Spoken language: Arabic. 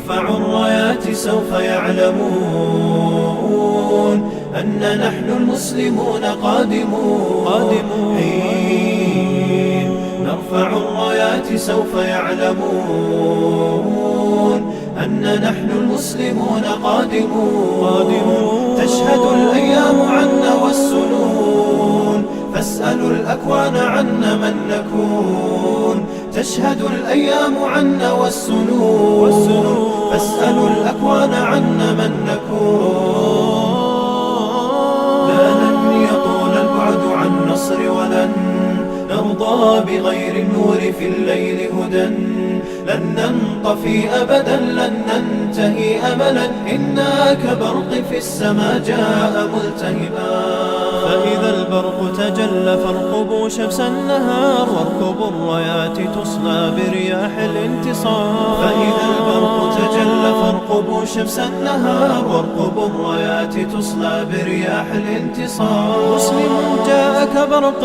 نرفع الرايات سوف يعلمون أن نحن المسلمون قادمون. حين نرفع الرايات سوف يعلمون أن نحن المسلمون قادمون. تشهد الأيام عنا والسنون فاسألوا الأكوان عنا من نكون. تشهد الأيام عنا والسنون فاسألوا الأكوان عنا من نكون. لا لن يطول البعد عن نصر ولن نرضى بغير النور في الليل هدى. لن ننطفي أبدا لن ننتهي أملا إنا كبرق في السماء جاء ملتهبا. فإذا البرق تجلى فارقبوا شمس النهار واركبوا الرايات تصلى برياح الانتصار. فإذا البرق تجلى فارقبوا شمس النهار واركبوا الرايات تصلى برياح الانتصار. مسلم جاء كبرق